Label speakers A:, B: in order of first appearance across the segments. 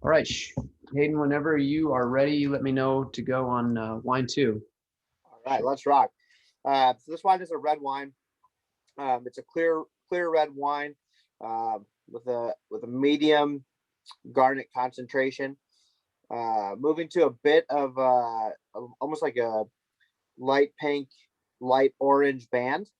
A: All right, Hayden, whenever you are ready, you let me know to go on wine two.
B: All right, let's rock. So this wine is a red wine. It's a clear red wine with a medium garnet concentration. Moving to a bit of almost like a light pink, light orange band.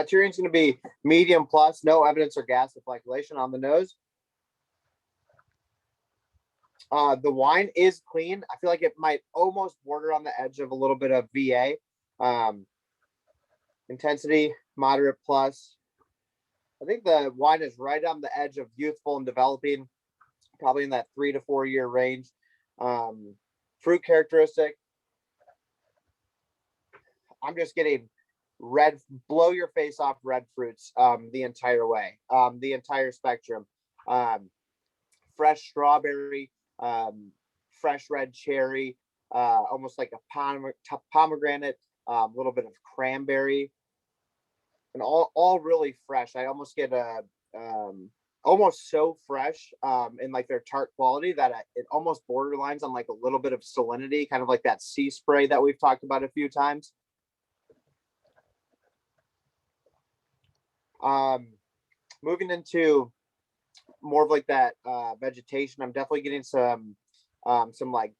B: Turian's going to be medium plus, no evidence or gas flocculation on the nose. The wine is clean. I feel like it might almost border on the edge of a little bit of VA. Intensity, moderate plus. I think the wine is right on the edge of youthful and developing, probably in that 3 to 4 year range. Fruit characteristic. I'm just getting red, blow your face off red fruits the entire way, the entire spectrum. Fresh strawberry, fresh red cherry, almost like a pomegranate, a little bit of cranberry, and all really fresh. I almost get a almost so fresh in like their tart quality that it almost borderlines on like a little bit of salinity, kind of like that sea spray that we've talked about a few times. Moving into more of like that vegetation, I'm definitely getting some like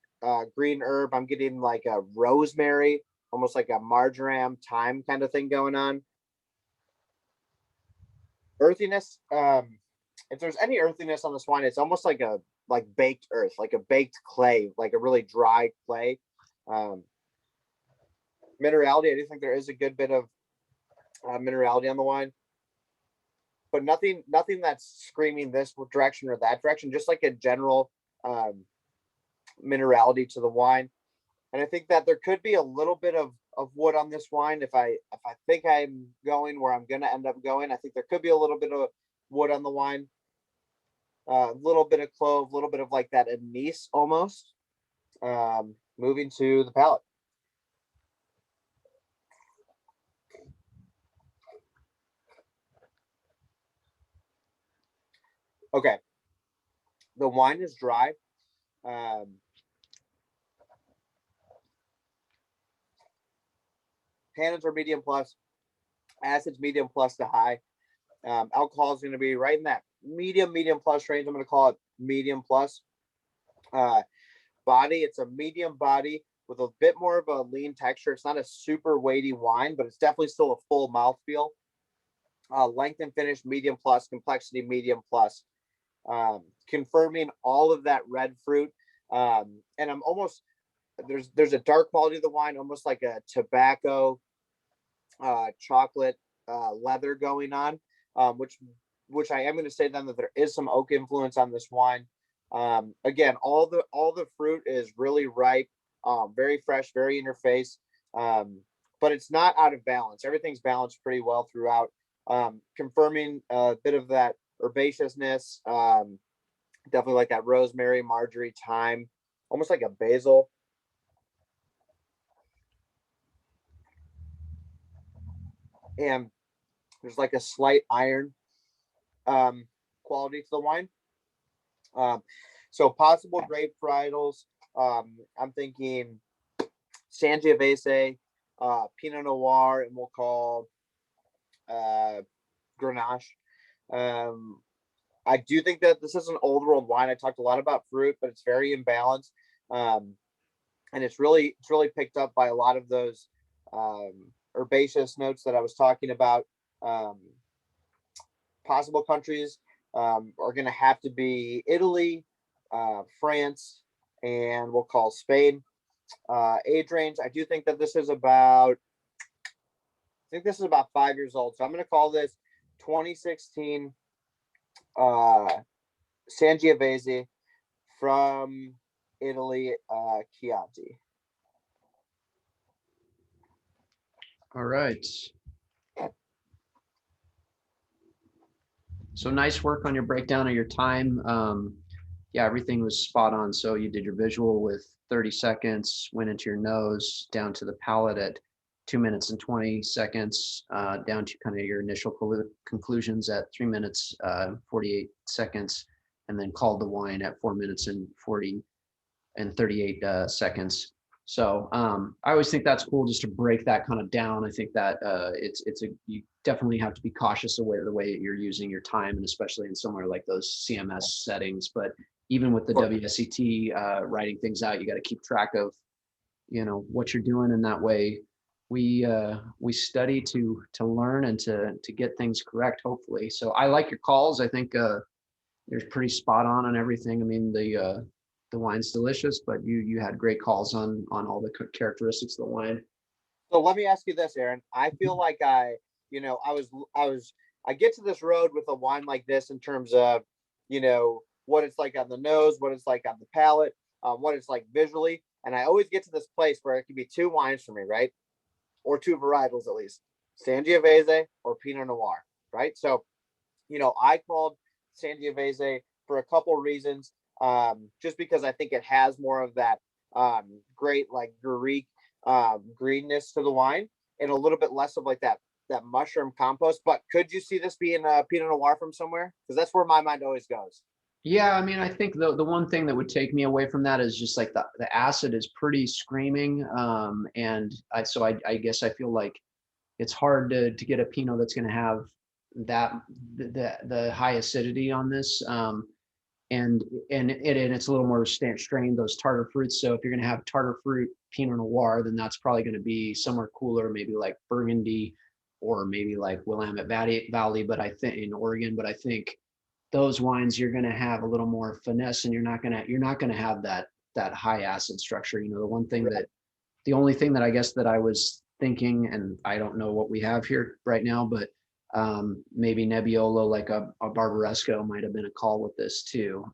B: green herb. I'm getting like a rosemary, almost like a marjoram thyme kind of thing going on. Earthiness, if there's any earthiness on this wine, it's almost like a baked earth, like a baked clay, like a really dry clay. Minerality, I do think there is a good bit of minerality on the wine, but nothing that's screaming this direction or that direction, just like a general minerality to the wine. And I think that there could be a little bit of wood on this wine. If I think I'm going where I'm going to end up going, I think there could be a little bit of wood on the wine, a little bit of clove, a little bit of like that anise almost. Moving to the palate. Okay, the wine is dry. Tannins are medium plus, acids medium plus to high. Alcohol is going to be right in that medium plus range. I'm going to call it medium plus. Body, it's a medium body with a bit more of a lean texture. It's not a super weighty wine, but it's definitely still a full mouthfeel. Length and finish medium plus, complexity medium plus. Confirming all of that red fruit. And I'm almost, there's a dark quality of the wine, almost like a tobacco, chocolate, leather going on, which I am going to say then that there is some oak influence on this wine. Again, all the fruit is really ripe, very fresh, very in your face, but it's not out of balance. Everything's balanced pretty well throughout. Confirming a bit of that herbaceousness, definitely like that rosemary, marjoram, thyme, almost like a basil. And there's like a slight iron quality to the wine. So possible grape varietals. I'm thinking Sangiovese, Pinot Noir, and we'll call Grenache. I do think that this is an old world wine. I talked a lot about fruit, but it's very imbalanced, and it's really picked up by a lot of those herbaceous notes that I was talking about. Possible countries are going to have to be Italy, France, and we'll call Spain. Age range, I do think that this is about 5 years old. So I'm going to call this 2016 Sangiovese from Italy, Chianti.
A: All right. So nice work on your breakdown of your time. Yeah, everything was spot on. So you did your visual with 30 seconds, went into your nose, down to the palate at 2 minutes and 20 seconds, down to kind of your initial conclusions at 3 minutes, 48 seconds, and then called the wine at 4 minutes and 38 seconds. So I always think that's cool just to break that kind of down. I think that you definitely have to be cautious of the way you're using your time, and especially in somewhere like those CMS settings. But even with the WSET writing things out, you got to keep track of, what you're doing. In that way, we study to learn and to get things correct, hopefully. So I like your calls. I think you're pretty spot on everything. I mean, the wine's delicious, but you had great calls on all the characteristics of the wine.
B: So let me ask you this, Aaron. I feel like I get to this road with a wine like this in terms of, what it's like on the nose, what it's like on the palate, what it's like visually. And I always get to this place where it can be two wines for me, right? Or two varietals at least, Sangiovese or Pinot Noir, right? So, I called Sangiovese for a couple reasons, just because I think it has more of that great like Greek greenness to the wine, and a little bit less of like that mushroom compost. But could you see this being a Pinot Noir from somewhere? Because that's where my mind always goes.
A: Yeah, I mean, I think the one thing that would take me away from that is just like the acid is pretty screaming, and I guess I feel like it's hard to get a Pinot that's going to have the high acidity on this, and it's a little more strained, those tartar fruits. So if you're going to have tartar fruit Pinot Noir, then that's probably going to be somewhere cooler, maybe like Burgundy or maybe like Willamette Valley, but I think in Oregon. But I think those wines you're going to have a little more finesse, and you're not going to have that high acid structure. The only thing that I guess that I was thinking, and I don't know what we have here right now, but maybe Nebbiolo, like a Barbaresco might have been a call with this too,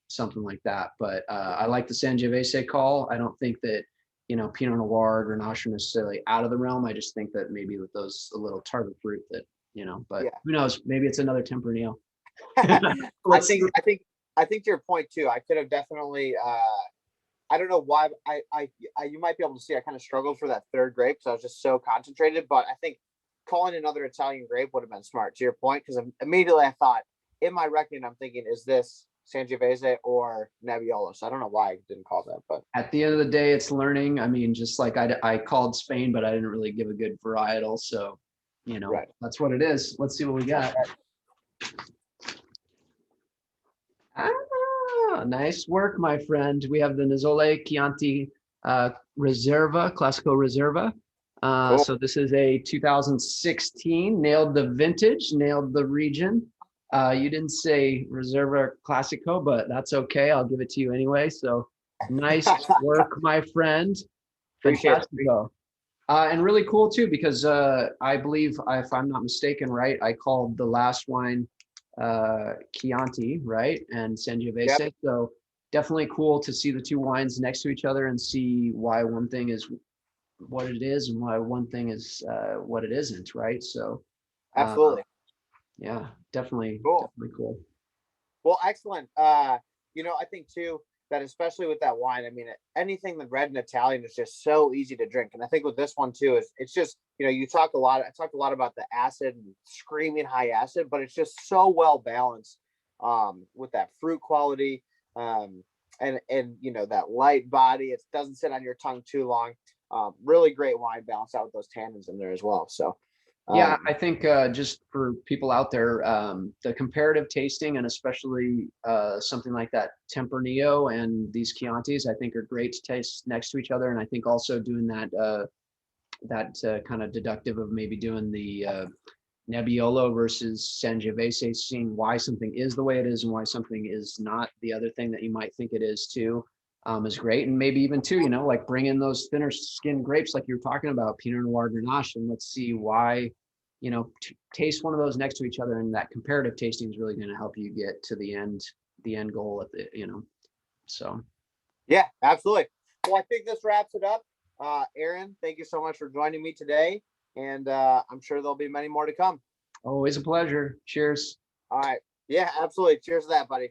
A: something like that. But I like the Sangiovese call. I don't think that, Pinot Noir, Grenache are necessarily out of the realm. I just think that maybe with those a little tartar fruit that, but who knows, maybe it's another Tempranillo.
B: I think to your point too, I could have definitely I don't know why I you might be able to see I kind of struggled for that third grape because I was just so concentrated, but I think calling another Italian grape would have been smart to your point, because immediately I thought in my reckoning, I'm thinking, is this Sangiovese or Nebbiolo? So I don't know why I didn't call that, but
A: at the end of the day, it's learning. I mean, just like I called Spain, but I didn't really give a good varietal. So, That's what it is. Let's see what we got. Nice work, my friend. We have the Nizzole Chianti Reserva, Classico Reserva. Cool. So this is a 2016, nailed the vintage, nailed the region. You didn't say Reserva Classico, but that's okay. I'll give it to you anyway. So nice work, my friend. Fantastico. And really cool too, because I believe, if I'm not mistaken, right, I called the last wine Chianti, right, and Sangiovese. Yep. So definitely cool to see the two wines next to each other and see why one thing is what it is and why one thing is what it isn't, right? So
B: absolutely.
A: Yeah, definitely
B: cool.
A: Definitely cool.
B: Well, excellent. I think too that especially with that wine, I mean, anything that red and Italian is just so easy to drink. And I think with this one too, it's just, I talked a lot about the acid and screaming high acid, but it's just so well balanced with that fruit quality and that light body. It doesn't sit on your tongue too long. Really great wine, balanced out with those tannins in there as well. So
A: yeah, I think just for people out there, the comparative tasting, and especially something like that Tempranillo and these Chiantis, I think are great to taste next to each other. And I think also doing that kind of deductive of maybe doing the Nebbiolo versus Sangiovese, seeing why something is the way it is and why something is not the other thing that you might think it is too, is great. And maybe even too, like bring in those thinner skin grapes like you were talking about, Pinot Noir, Grenache, and let's see why, taste one of those next to each other. And that comparative tasting is really going to help you get to the end goal at the, so.
B: Yeah, absolutely. Well, I think this wraps it up. Aaron, thank you so much for joining me today. And I'm sure there'll be many more to come.
A: Always a pleasure. Cheers.
B: All right. Yeah, absolutely. Cheers to that, buddy.